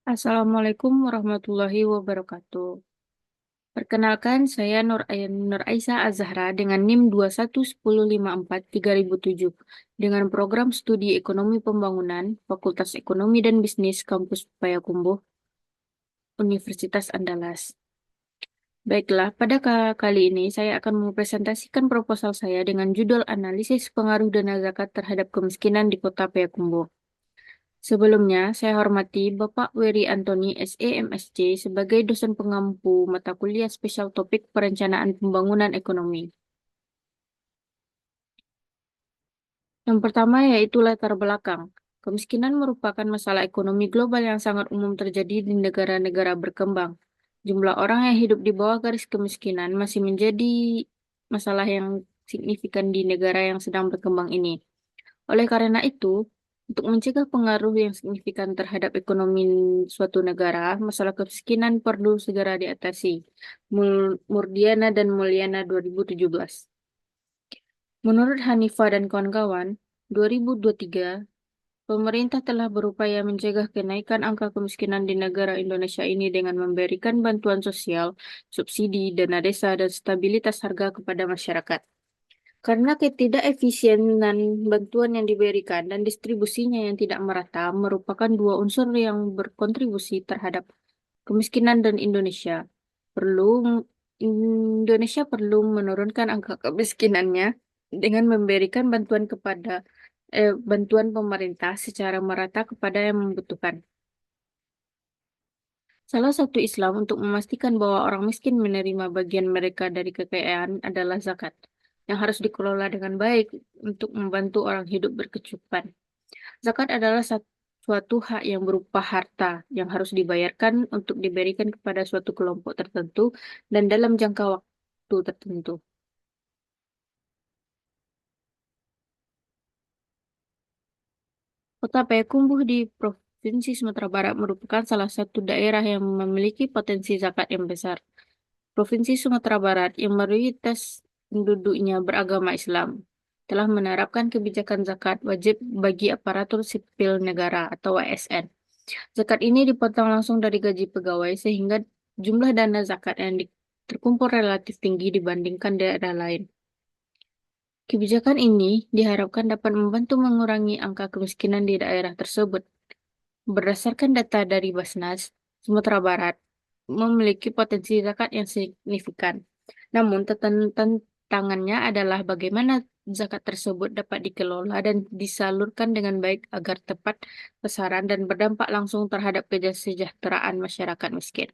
Assalamualaikum warahmatullahi wabarakatuh. Perkenalkan, saya Nur Aisyah Azhara dengan NIM 2110543.007 dengan program studi Ekonomi Pembangunan, Fakultas Ekonomi dan Bisnis Kampus Payakumbuh, Universitas Andalas. Baiklah, pada kali ini saya akan mempresentasikan proposal saya dengan judul Analisis Pengaruh Dana Zakat Terhadap Kemiskinan di Kota Payakumbuh. Sebelumnya, saya hormati Bapak Wery Antoni, SE MSc, sebagai dosen pengampu mata kuliah spesial topik Perencanaan Pembangunan Ekonomi. Yang pertama yaitu latar belakang. Kemiskinan merupakan masalah ekonomi global yang sangat umum terjadi di negara-negara berkembang. Jumlah orang yang hidup di bawah garis kemiskinan masih menjadi masalah yang signifikan di negara yang sedang berkembang ini. Oleh karena itu, untuk mencegah pengaruh yang signifikan terhadap ekonomi suatu negara, masalah kemiskinan perlu segera diatasi. Murdiana dan Mulyana 2017. Menurut Hanifah dan kawan-kawan, 2023, pemerintah telah berupaya mencegah kenaikan angka kemiskinan di negara Indonesia ini dengan memberikan bantuan sosial, subsidi, dana desa, dan stabilitas harga kepada masyarakat. Karena ketidakefisienan bantuan yang diberikan dan distribusinya yang tidak merata merupakan dua unsur yang berkontribusi terhadap kemiskinan dan Indonesia perlu menurunkan angka kemiskinannya dengan memberikan bantuan pemerintah secara merata kepada yang membutuhkan. Salah satu Islam untuk memastikan bahwa orang miskin menerima bagian mereka dari kekayaan adalah zakat, yang harus dikelola dengan baik untuk membantu orang hidup berkecukupan. Zakat adalah suatu hak yang berupa harta yang harus dibayarkan untuk diberikan kepada suatu kelompok tertentu dan dalam jangka waktu tertentu. Kota Payakumbuh di Provinsi Sumatera Barat merupakan salah satu daerah yang memiliki potensi zakat yang besar. Provinsi Sumatera Barat yang mayoritas penduduknya beragama Islam telah menerapkan kebijakan zakat wajib bagi aparatur sipil negara atau ASN. Zakat ini dipotong langsung dari gaji pegawai sehingga jumlah dana zakat yang terkumpul relatif tinggi dibandingkan daerah lain. Kebijakan ini diharapkan dapat membantu mengurangi angka kemiskinan di daerah tersebut. Berdasarkan data dari Basnas, Sumatera Barat memiliki potensi zakat yang signifikan. Namun, tantangannya adalah bagaimana zakat tersebut dapat dikelola dan disalurkan dengan baik agar tepat sasaran dan berdampak langsung terhadap kesejahteraan masyarakat miskin.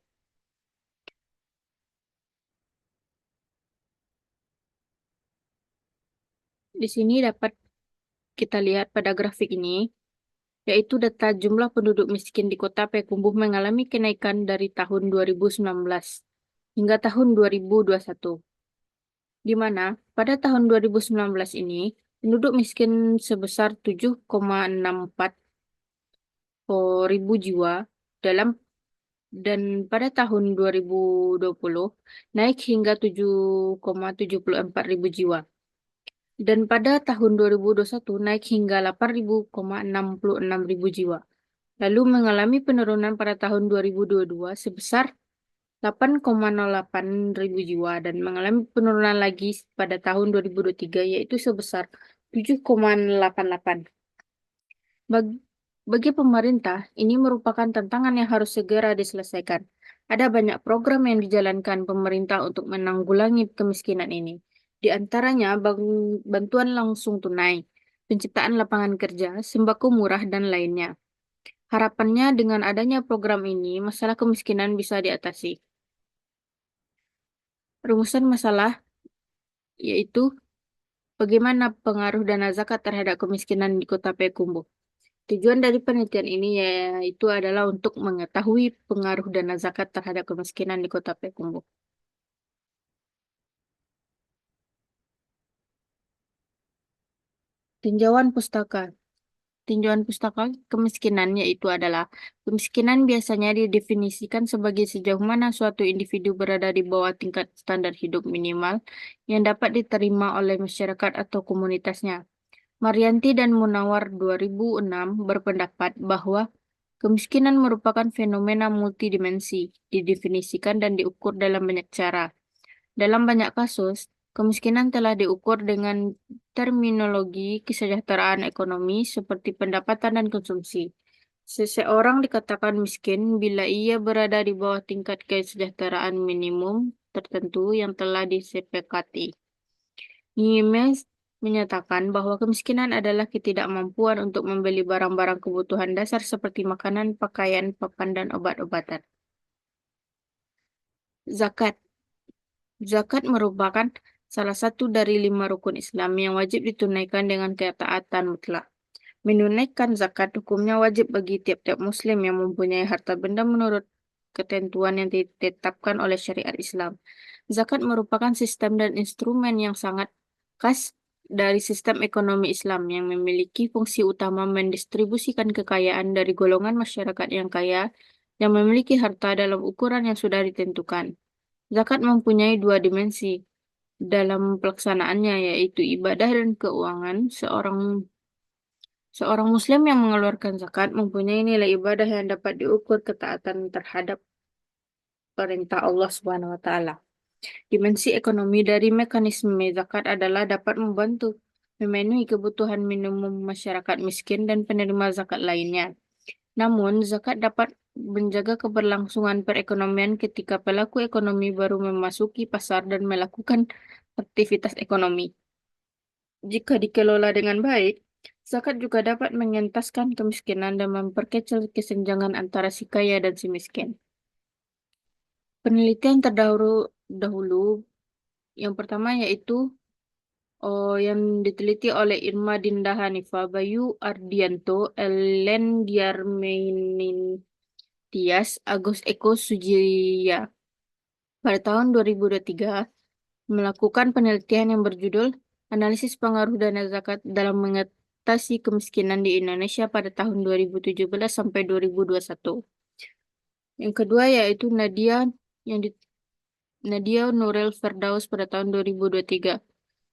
Di sini dapat kita lihat pada grafik ini, yaitu data jumlah penduduk miskin di Kota Payakumbuh mengalami kenaikan dari tahun 2019 hingga tahun 2021, di mana pada tahun 2019 ini penduduk miskin sebesar 7,64 ribu jiwa dalam dan pada tahun 2020 naik hingga 7,74 ribu jiwa. Dan pada tahun 2021 naik hingga 8,66 ribu jiwa. Lalu mengalami penurunan pada tahun 2022 sebesar 8,08 ribu jiwa dan mengalami penurunan lagi pada tahun 2023 yaitu sebesar 7,88. Bagi, bagi pemerintah, ini merupakan tantangan yang harus segera diselesaikan. Ada banyak program yang dijalankan pemerintah untuk menanggulangi kemiskinan ini. Di antaranya bantuan langsung tunai, penciptaan lapangan kerja, sembako murah, dan lainnya. Harapannya dengan adanya program ini, masalah kemiskinan bisa diatasi. Rumusan masalah yaitu bagaimana pengaruh dana zakat terhadap kemiskinan di Kota Payakumbuh. Tujuan dari penelitian ini yaitu adalah untuk mengetahui pengaruh dana zakat terhadap kemiskinan di Kota Payakumbuh. Tinjauan pustaka. Tinjauan pustaka kemiskinan yaitu adalah kemiskinan biasanya didefinisikan sebagai sejauh mana suatu individu berada di bawah tingkat standar hidup minimal yang dapat diterima oleh masyarakat atau komunitasnya. Marianti dan Munawar 2006 berpendapat bahwa Kemiskinan merupakan fenomena multidimensi, didefinisikan dan diukur dalam banyak cara. Dalam banyak kasus, kemiskinan telah diukur dengan terminologi kesejahteraan ekonomi seperti pendapatan dan konsumsi. Seseorang dikatakan miskin bila ia berada di bawah tingkat kesejahteraan minimum tertentu yang telah disepakati. Nimes menyatakan bahwa kemiskinan adalah ketidakmampuan untuk membeli barang-barang kebutuhan dasar seperti makanan, pakaian, papan, dan obat-obatan. Zakat. Zakat merupakan salah satu dari 5 rukun Islam yang wajib ditunaikan dengan ketaatan mutlak. Menunaikan zakat hukumnya wajib bagi tiap-tiap muslim yang mempunyai harta benda menurut ketentuan yang ditetapkan oleh syariat Islam. Zakat merupakan sistem dan instrumen yang sangat khas dari sistem ekonomi Islam yang memiliki fungsi utama mendistribusikan kekayaan dari golongan masyarakat yang kaya yang memiliki harta dalam ukuran yang sudah ditentukan. Zakat mempunyai dua dimensi dalam pelaksanaannya, yaitu ibadah dan keuangan. Seorang Muslim yang mengeluarkan zakat mempunyai nilai ibadah yang dapat diukur ketaatan terhadap perintah Allah Subhanahu wa Ta'ala. Dimensi ekonomi dari mekanisme zakat adalah dapat membantu memenuhi kebutuhan minimum masyarakat miskin dan penerima zakat lainnya. Namun, zakat dapat menjaga keberlangsungan perekonomian ketika pelaku ekonomi baru memasuki pasar dan melakukan aktivitas ekonomi. Jika dikelola dengan baik, zakat juga dapat mengentaskan kemiskinan dan memperkecil kesenjangan antara si kaya dan si miskin. Penelitian terdahulu yang pertama yaitu yang diteliti oleh Irma Dinda Hanifa, Bayu Ardianto, Ellen Diarmenitias, Agus Eko Sujaya pada tahun 2023 melakukan penelitian yang berjudul Analisis Pengaruh Dana Zakat dalam Mengatasi Kemiskinan di Indonesia pada tahun 2017 sampai 2021. Yang kedua yaitu yang di, Nadia Nurel Firdaus pada tahun 2023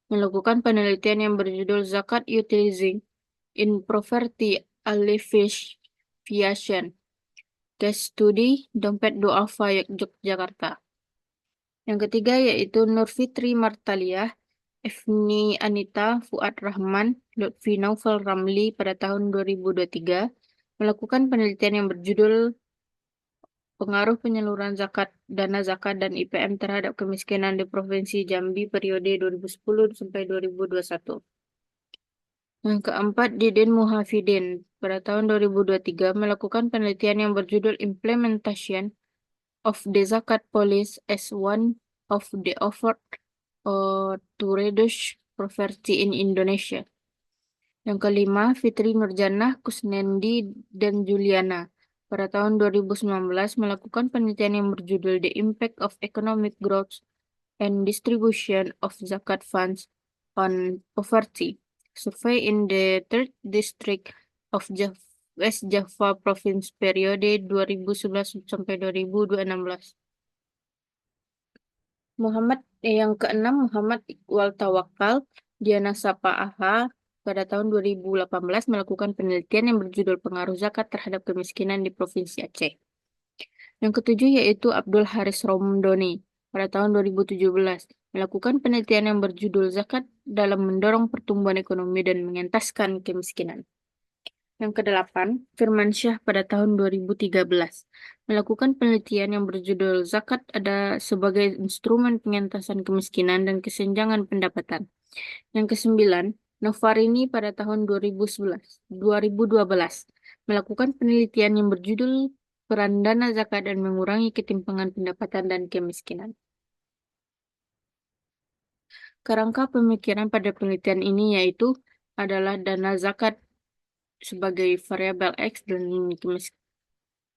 melakukan penelitian yang berjudul Zakat Utilizing in Poverty Alleviation Case Study Dompet Duafa Yogyakarta. Yang ketiga yaitu Nur Fitri Martaliah, Efni Anita, Fuad Rahman, Lutfi Naufal Ramli pada tahun 2023 melakukan penelitian yang berjudul Pengaruh Penyaluran Dana Zakat dan IPM terhadap Kemiskinan di Provinsi Jambi periode 2010 sampai 2021. Yang keempat, Didin Muhafidin pada tahun 2023 melakukan penelitian yang berjudul Implementation of the Zakat Policy as one of the effort to reduce poverty in Indonesia. Yang kelima, Fitri Nurjannah, Kusnendi, dan Juliana pada tahun 2019 melakukan penelitian yang berjudul The Impact of Economic Growth and Distribution of Zakat Funds on Poverty, Survey in the Third District of West Java Province periode 2011 sampai 2016. Yang keenam, Muhammad Iqbal Tawakal, Diana Sapa Aha pada tahun 2018 melakukan penelitian yang berjudul Pengaruh Zakat terhadap Kemiskinan di Provinsi Aceh. Yang ketujuh yaitu Abdul Haris Romdoni pada tahun 2017 melakukan penelitian yang berjudul Zakat dalam Mendorong Pertumbuhan Ekonomi dan Mengentaskan Kemiskinan. Yang kedelapan, Firmansyah pada tahun 2013 melakukan penelitian yang berjudul Zakat ada sebagai instrumen pengentasan kemiskinan dan kesenjangan pendapatan. Yang kesembilan, Novarini pada tahun 2012 melakukan penelitian yang berjudul Peran Dana Zakat dan Mengurangi Ketimpangan Pendapatan dan Kemiskinan. Kerangka pemikiran pada penelitian ini yaitu adalah dana zakat sebagai variabel X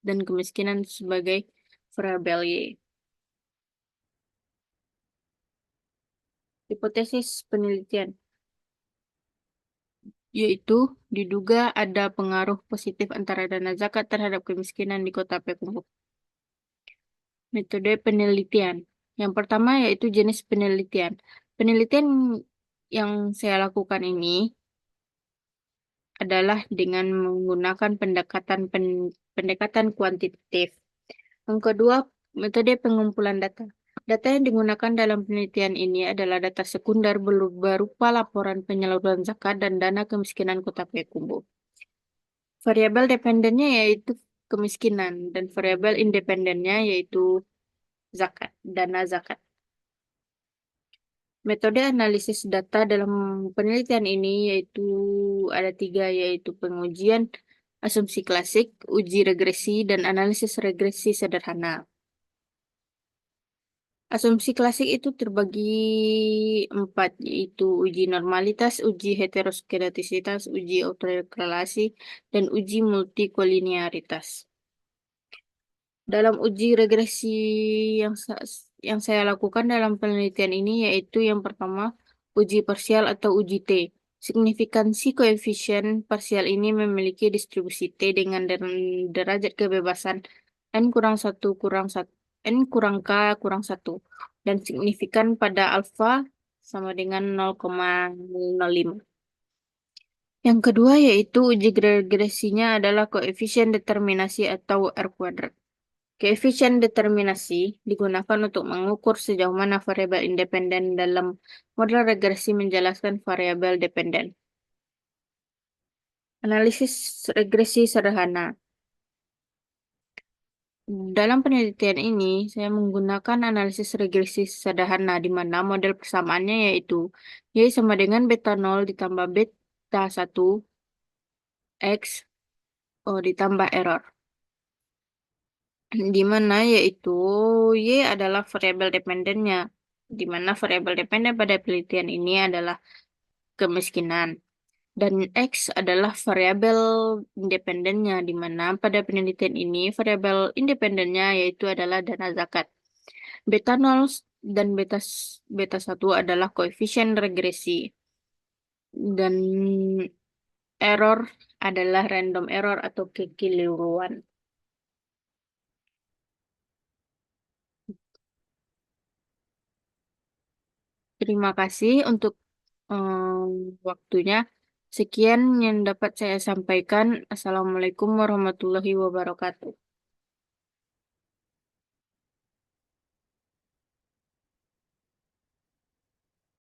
dan kemiskinan sebagai variabel Y. Hipotesis penelitian yaitu diduga ada pengaruh positif antara dana zakat terhadap kemiskinan di Kota Payakumbuh. Metode penelitian. Yang pertama yaitu jenis penelitian. Penelitian yang saya lakukan ini adalah dengan menggunakan pendekatan kuantitatif. Yang kedua, metode pengumpulan data. Data yang digunakan dalam penelitian ini adalah data sekunder berupa laporan penyaluran zakat dan dana kemiskinan Kota Payakumbuh. Variabel dependennya yaitu kemiskinan dan variabel independennya yaitu zakat, dana zakat. Metode analisis data dalam penelitian ini yaitu ada tiga, yaitu pengujian asumsi klasik, uji regresi, dan analisis regresi sederhana. Asumsi klasik itu terbagi empat, yaitu uji normalitas, uji heteroskedastisitas, uji autokorelasi, dan uji multikolinearitas. Dalam uji regresi yang yang saya lakukan dalam penelitian ini yaitu yang pertama, uji parsial atau uji T. Signifikansi koefisien parsial ini memiliki distribusi T dengan derajat kebebasan n kurang 1 kurang 1 n kurang k kurang 1 dan signifikan pada alfa sama dengan 0,05. Yang kedua yaitu uji regresinya adalah koefisien determinasi atau R kuadrat. Koefisien determinasi digunakan untuk mengukur sejauh mana variabel independen dalam model regresi menjelaskan variabel dependen. Analisis regresi sederhana. Dalam penelitian ini, saya menggunakan analisis regresi sederhana di mana model persamaannya yaitu Y sama dengan beta 0 ditambah beta 1 X ditambah error. Di mana yaitu Y adalah variabel dependennya, di mana variabel dependen pada penelitian ini adalah kemiskinan. Dan X adalah variabel independennya, di mana pada penelitian ini variabel independennya yaitu adalah dana zakat. Beta 0 dan beta 1 adalah koefisien regresi. Dan error adalah random error atau kekeliruan. Terima kasih untuk waktunya. Sekian yang dapat saya sampaikan. Assalamualaikum warahmatullahi wabarakatuh.